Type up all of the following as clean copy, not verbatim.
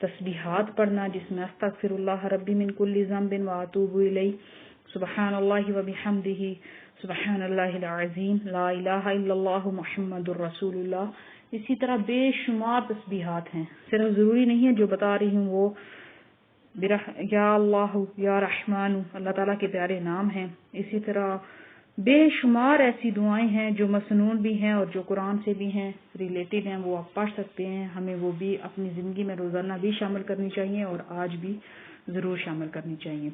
تسبیحات پڑھنا جس میں استغفر اللہ ربی من کل ذنب واتوب الیہ، سبحان اللہ وبحمدہ، سبحان اللہ العظیم، لا الہ الا اللہ محمد الرسول اللہ. اسی طرح بے شمار تسبیحات ہیں. صرف ضروری نہیں ہے جو بتا رہی ہوں وہ یا اللہ یا رحمان اللہ تعالیٰ کے پیارے نام ہیں. اسی طرح بے شمار ایسی دعائیں ہیں جو مسنون بھی ہیں اور جو قرآن سے بھی ہیں، ریلیٹڈ ہیں، وہ آپ پڑھ سکتے ہیں. ہمیں وہ بھی اپنی زندگی میں روزانہ بھی شامل کرنی چاہیے اور آج بھی ضرور شامل کرنی چاہیے.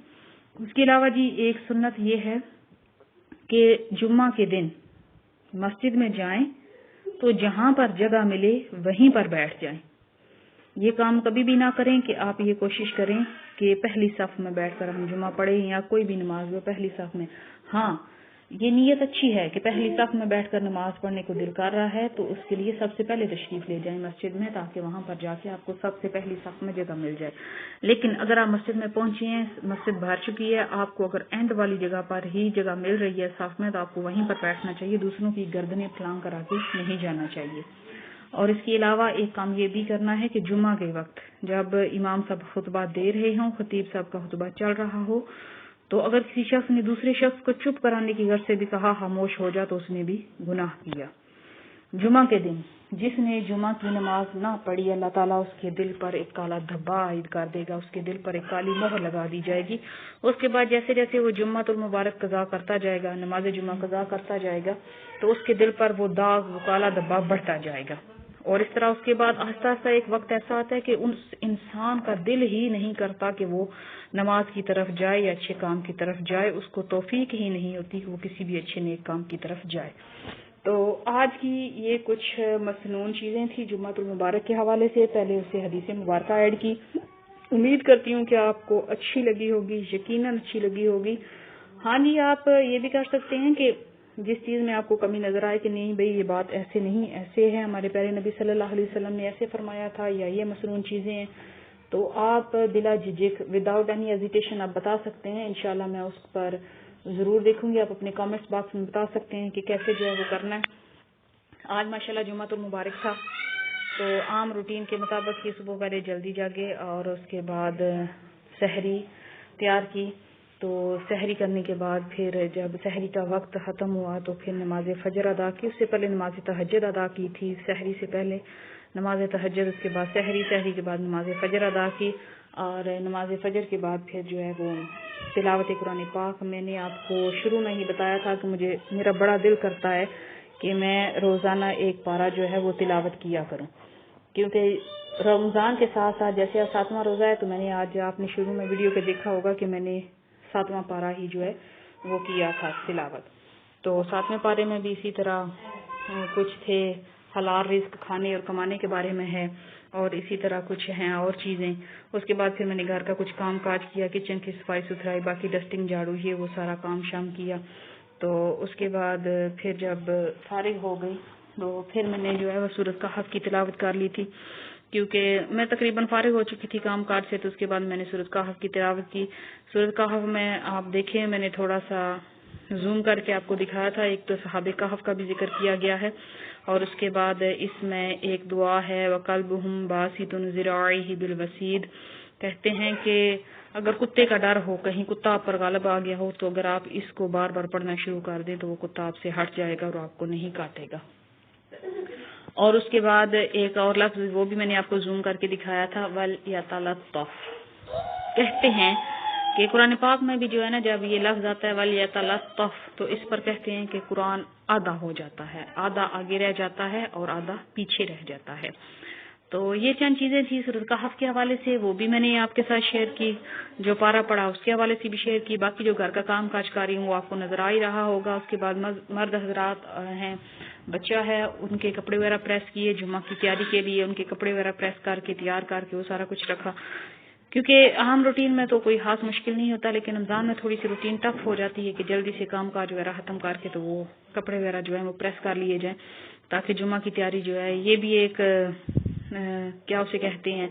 اس کے علاوہ جی ایک سنت یہ ہے کہ جمعہ کے دن مسجد میں جائیں تو جہاں پر جگہ ملے وہیں پر بیٹھ جائیں. یہ کام کبھی بھی نہ کریں کہ آپ یہ کوشش کریں کہ پہلی صف میں بیٹھ کر ہم جمعہ پڑھیں یا کوئی بھی نماز ہو پہلی صف میں. ہاں یہ نیت اچھی ہے کہ پہلی صف میں بیٹھ کر نماز پڑھنے کو دل کر رہا ہے تو اس کے لیے سب سے پہلے تشریف لے جائیں مسجد میں، تاکہ وہاں پر جا کے آپ کو سب سے پہلی صف میں جگہ مل جائے. لیکن اگر آپ مسجد میں پہنچے ہیں، مسجد بھر چکی ہے، آپ کو اگر اینڈ والی جگہ پر ہی جگہ مل رہی ہے صف میں، تو آپ کو وہیں پر بیٹھنا چاہیے، دوسروں کی گردنیں پھلانگ کرا کے نہیں جانا چاہیے. اور اس کے علاوہ ایک کام یہ بھی کرنا ہے کہ جمعہ کے وقت جب امام صاحب خطبہ دے رہے ہوں، خطیب صاحب کا خطبہ چل رہا ہو، تو اگر کسی شخص نے دوسرے شخص کو چپ کرانے کی غرض سے بھی کہا خاموش ہو جا تو اس نے بھی گناہ کیا. جمعہ کے دن جس نے جمعہ کی نماز نہ پڑھی، اللہ تعالیٰ اس کے دل پر ایک کالا دھبا عائد کر دے گا، اس کے دل پر ایک کالی مہر لگا دی جائے گی. اس کے بعد جیسے جیسے وہ جمعہ المبارک قضا کرتا جائے گا، نماز جمعہ قضا کرتا جائے گا، تو اس کے دل پر وہ داغ، وہ کالا دھبا بڑھتا جائے گا. اور اس طرح اس کے بعد آہستہ آہستہ ایک وقت ایسا آتا ہے کہ اس انسان کا دل ہی نہیں کرتا کہ وہ نماز کی طرف جائے یا اچھے کام کی طرف جائے، اس کو توفیق ہی نہیں ہوتی کہ وہ کسی بھی اچھے نیک کام کی طرف جائے. تو آج کی یہ کچھ مسنون چیزیں تھیں جمعہ المبارک کے حوالے سے. پہلے اسے حدیث مبارکہ ایڈ کی. امید کرتی ہوں کہ آپ کو اچھی لگی ہوگی، یقیناً اچھی لگی ہوگی. ہاں جی، آپ یہ بھی کر سکتے ہیں کہ جس چیز میں آپ کو کمی نظر آئے کہ نہیں بھئی یہ بات ایسے نہیں، ایسے ہے، ہمارے پیارے نبی صلی اللہ علیہ وسلم نے ایسے فرمایا تھا، یا یہ مسنون چیزیں ہیں، تو آپ بلا جھجک وداؤٹ اینی ہیزیٹیشن آپ بتا سکتے ہیں. انشاءاللہ میں اس پر ضرور دیکھوں گی. آپ اپنے کامنٹس باکس میں بتا سکتے ہیں کہ کیسے جو ہے وہ کرنا ہے. آج ماشاءاللہ جمعہ المبارک تھا، تو عام روٹین کے مطابق یہ صبح پہلے جلدی جاگے اور اس کے بعد سحری تیار کی. تو سحری کرنے کے بعد پھر جب سحری کا وقت ختم ہوا تو پھر نماز فجر ادا کی. اس سے پہلے نماز تہجد ادا کی تھی، سحری سے پہلے نماز تہجد، اس کے بعد سحری، سحری کے بعد نماز فجر ادا کی. اور نماز فجر کے بعد پھر جو ہے وہ تلاوت قرآن پاک. میں نے آپ کو شروع میں ہی بتایا تھا کہ میرا بڑا دل کرتا ہے کہ میں روزانہ ایک پارہ جو ہے وہ تلاوت کیا کروں، کیونکہ رمضان کے ساتھ ساتھ جیسے آج 7واں روزہ ہے، تو میں نے آج آپ نے شروع میں ویڈیو پہ دیکھا ہوگا کہ میں نے 7واں پارہ ہی جو ہے وہ کیا تھا تلاوت. تو 7ویں پارے میں بھی اسی طرح کچھ تھے حلال رزق کھانے اور کمانے کے بارے میں ہے، اور اسی طرح کچھ ہیں اور چیزیں. اس کے بعد پھر میں نے گھر کا کچھ کام کاج کیا، کچن کی صفائی ستھرائی، باقی ڈسٹنگ، جھاڑو، یہ وہ سارا کام شام کیا. تو اس کے بعد پھر جب فارغ ہو گئی تو پھر میں نے جو ہے وہ سورۃ کہف کی تلاوت کر لی تھی، کیونکہ میں تقریباً فارغ ہو چکی تھی کام کاج سے. تو اس کے بعد میں نے سورۃ کہف کی تلاوت کی. سورۃ کہف میں آپ دیکھیں میں نے تھوڑا سا زوم کر کے آپ کو دکھایا تھا. ایک تو صحابہ کہف کا بھی ذکر کیا گیا ہے، اور اس کے بعد اس میں ایک دعا ہے وَقَلْبُهُمْ بَاسِطٌ ذِرَاعِهِ بِالْوَسِيدِ. کہتے ہیں کہ اگر کتے کا ڈر ہو، کہیں کتا آپ پر غالب آ گیا ہو، تو اگر آپ اس کو بار بار پڑھنا شروع کر دیں تو وہ کتا آپ سے ہٹ جائے گا اور آپ کو نہیں کاٹے گا. اور اس کے بعد ایک اور لفظ وہ بھی میں نے آپ کو زوم کر کے دکھایا تھا وَلْيَتَلَطَّفْ. کہتے ہیں کہ قرآن پاک میں بھی جو ہے نا جب یہ لفظ آتا ہے وَلْيَتَلَطَّفْ تو اس پر کہتے ہیں کہ قرآن آدھا ہو جاتا ہے، آدھا آگے رہ جاتا ہے اور آدھا پیچھے رہ جاتا ہے. تو یہ چند چیزیں تھیں سورۃ کہف کے حوالے سے، وہ بھی میں نے آپ کے ساتھ شیئر کی. جو پارہ پڑا اس کے حوالے سے بھی شیئر کی. باقی جو گھر کا کام کاج کر رہی ہوں وہ آپ کو نظر آ ہی رہا ہوگا. اس کے بعد مرد حضرات ہیں، بچہ ہے، ان کے کپڑے وغیرہ پریس کیے، جمعہ کی تیاری کے لیے ان کے کپڑے وغیرہ پریس کر کے تیار کر کے وہ سارا کچھ رکھا. کیونکہ عام روٹین میں تو کوئی خاص مشکل نہیں ہوتا، لیکن رمضان میں تھوڑی سی روٹین ٹف ہو جاتی ہے کہ جلدی سے کام کاج وغیرہ ختم کر کے تو وہ کپڑے وغیرہ جو ہے وہ پریس کر لیے جائیں، تاکہ جمعہ کی تیاری جو ہے یہ بھی ایک کیا اسے کہتے ہیں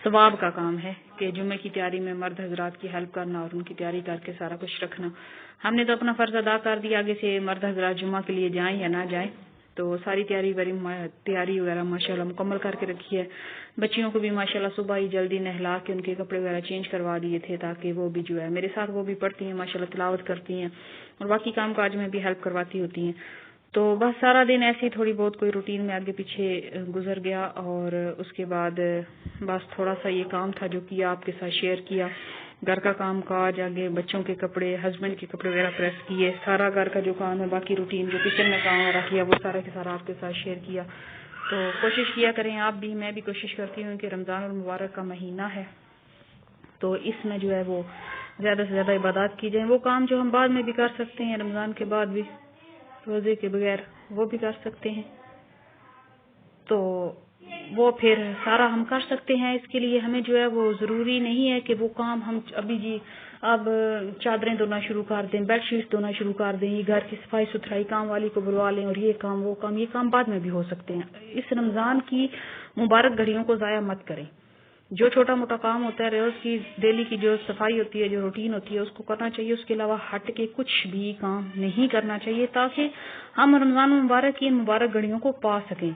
ثواب کا کام ہے کہ جمعے کی تیاری میں مرد حضرات کی ہیلپ کرنا اور ان کی تیاری کر کے سارا کچھ رکھنا. ہم نے تو اپنا فرض ادا کر دیا، آگے سے مرد حضرات جمعہ کے لیے جائیں یا نہ جائیں تو ساری تیاری وغیرہ ماشاءاللہ مکمل کر کے رکھی ہے. بچیوں کو بھی ماشاءاللہ صبح ہی جلدی نہلا کے ان کے کپڑے وغیرہ چینج کروا دیے تھے تاکہ وہ بھی جو ہے میرے ساتھ وہ بھی پڑھتی ہیں ماشاءاللہ، تلاوت کرتی ہیں اور باقی کام کاج میں بھی ہیلپ کرواتی ہوتی ہیں. تو بس سارا دن ایسے ہی تھوڑی بہت کوئی روٹین میں آگے پیچھے گزر گیا، اور اس کے بعد بس تھوڑا سا یہ کام تھا جو کیا آپ کے ساتھ شیئر کیا. گھر کا کام کاج، آگے بچوں کے کپڑے، ہسبینڈ کے کپڑے وغیرہ پریس کیے، سارا گھر کا جو کام ہے، باقی روٹین جو کچن میں کام وغیرہ کیا، وہ سارا کے سارا آپ کے ساتھ شیئر کیا. تو کوشش کیا کریں آپ بھی، میں بھی کوشش کرتی ہوں کہ رمضان المبارک کا مہینہ ہے تو اس میں جو ہے وہ زیادہ سے زیادہ عبادات کی جائیں. وہ کام جو ہم بعد میں بھی کر سکتے ہیں، رمضان کے بعد بھی روزے کے بغیر وہ بھی کر سکتے ہیں، تو وہ پھر سارا ہم کر سکتے ہیں. اس کے لیے ہمیں جو ہے وہ ضروری نہیں ہے کہ وہ کام ہم ابھی جی اب چادریں دھونا شروع کر دیں، بیڈ شیٹس دھونا شروع کر دیں، یہ گھر کی صفائی ستھرائی کام والی کو بلوا لیں اور یہ کام وہ کام، یہ کام بعد میں بھی ہو سکتے ہیں. اس رمضان کی مبارک گھڑیوں کو ضائع مت کریں. جو چھوٹا موٹا کام ہوتا ہے، روز کی ڈیلی کی جو صفائی ہوتی ہے، جو روٹین ہوتی ہے، اس کو کرنا چاہیے. اس کے علاوہ ہٹ کے کچھ بھی کام نہیں کرنا چاہیے تاکہ ہم رمضان مبارک کی ان مبارک گھڑیوں کو پا سکیں.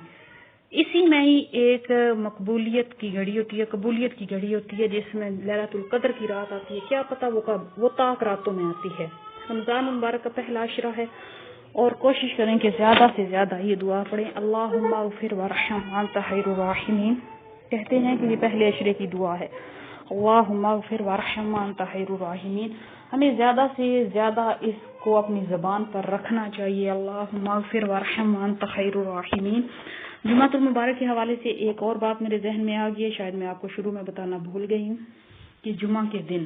اسی میں ہی ایک مقبولیت کی گھڑی ہوتی ہے، قبولیت کی گھڑی ہوتی ہے، جس میں لیلۃ القدر کی رات آتی ہے. کیا پتہ وہ طاق راتوں میں آتی ہے. رمضان مبارک کا پہلا عشرہ ہے اور کوشش کریں کہ زیادہ سے زیادہ یہ دعا پڑھیں، اللہم اغفر وارحم وانت خیر الراحمین. کہتے ہیں کہ یہ پہلے عشرے کی دعا ہے، اللہم اغفر وارحم وانت خیر الراحمین. ہمیں زیادہ سے زیادہ اس کو اپنی زبان پر رکھنا چاہیے، اللہم اغفر وارحم وانت خیر الراحمین. جمعۃ المبارک کے حوالے سے ایک اور بات میرے ذہن میں آ گئی ہے، شاید میں آپ کو شروع میں بتانا بھول گئی ہوں، کہ جمعہ کے دن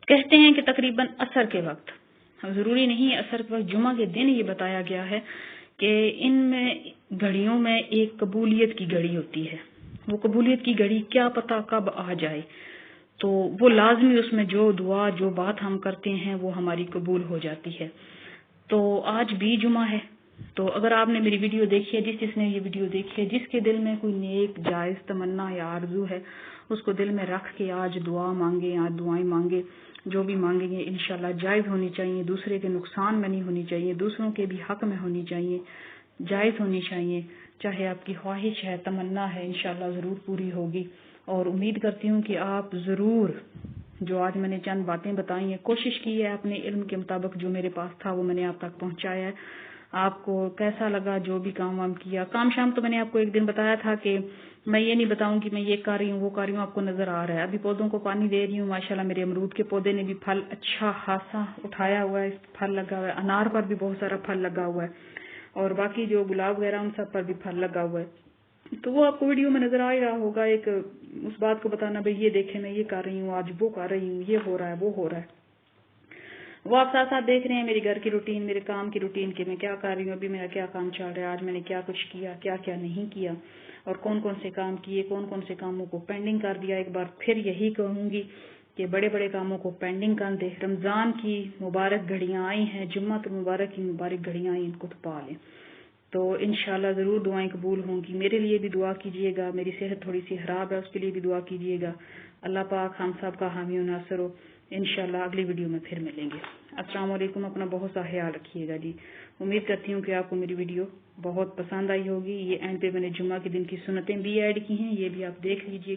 کہتے ہیں کہ تقریباً عصر کے وقت، ضروری نہیں ہے عصر کے وقت، جمعہ کے دن یہ بتایا گیا ہے کہ ان میں گھڑیوں میں ایک قبولیت کی گھڑی ہوتی ہے. وہ قبولیت کی گھڑی کیا پتہ کب آ جائے، تو وہ لازمی اس میں جو دعا جو بات ہم کرتے ہیں وہ ہماری قبول ہو جاتی ہے. تو آج بھی جمعہ ہے، تو اگر آپ نے میری ویڈیو دیکھی ہے، جس نے یہ ویڈیو دیکھی ہے، جس کے دل میں کوئی نیک جائز تمنا یا آرزو ہے، اس کو دل میں رکھ کے آج دعا مانگے، آج دعائیں مانگے. جو بھی مانگیں گے انشاءاللہ جائز ہونی چاہیے، دوسرے کے نقصان میں نہیں ہونی چاہیے، دوسروں کے بھی حق میں ہونی چاہیے، جائز ہونی چاہیے. چاہے آپ کی خواہش ہے، تمنا ہے، انشاءاللہ ضرور پوری ہوگی. اور امید کرتی ہوں کہ آپ ضرور، جو آج میں نے چند باتیں بتائی ہیں، کوشش کی ہے اپنے علم کے مطابق، جو میرے پاس تھا وہ میں نے آپ تک پہنچایا ہے. آپ کو کیسا لگا جو بھی کام وام کیا، کام شام تو میں نے آپ کو ایک دن بتایا تھا کہ میں یہ نہیں بتاؤں کہ میں یہ کر رہی ہوں وہ کر رہی ہوں، آپ کو نظر آ رہا ہے. ابھی پودوں کو پانی دے رہی ہوں، ماشاءاللہ میرے امرود کے پودے نے بھی پھل اچھا خاصا اٹھایا ہوا ہے، پھل لگا ہوا ہے، انار پر بھی بہت سارا پھل لگا ہوا ہے، اور باقی جو گلاب وغیرہ ان سب پر بھی پھل لگا ہوا ہے. تو وہ آپ کو ویڈیو میں نظر آ رہا ہوگا، ایک اس بات کو بتانا بھائی یہ دیکھیں میں یہ کر رہی ہوں، آج وہ کر رہی ہوں، یہ ہو رہا ہے وہ ہو رہا ہے. وہ آپ ساتھ ساتھ دیکھ رہے ہیں میری گھر کی روٹین، میرے کام کی روٹین، کہ میں کیا کر رہی ہوں، ابھی میرا کیا کام چل رہا ہے، آج میں نے کیا کچھ کیا، کیا کیا نہیں کیا، اور کون کون سے کام کیے، کون کون سے کاموں کو پینڈنگ کر دیا. ایک بار پھر یہی کہوں گی کہ بڑے بڑے کاموں کو پینڈنگ کر دیں. رمضان کی مبارک گھڑیاں آئی ہیں، جمعہ المبارک کی مبارک گھڑیاں آئی، ان کو تو پا لیں. تو انشاءاللہ ضرور دعائیں قبول ہوں گی. میرے لیے بھی دعا کیجیے گا، میری صحت تھوڑی سی خراب ہے، اس کے لیے بھی دعا کیجیے گا. اللہ پاک ہم سب کا حامی و ناصر ہو. انشاءاللہ اگلی ویڈیو میں پھر ملیں گے. السلام علیکم. اپنا بہت سا خیال رکھیے گا جی. امید کرتی ہوں کہ آپ کو میری ویڈیو بہت پسند آئی ہوگی. یہ اینڈ پہ میں نے جمعہ کے دن کی سنتیں بھی ایڈ کی ہیں، یہ بھی آپ دیکھ لیجیے.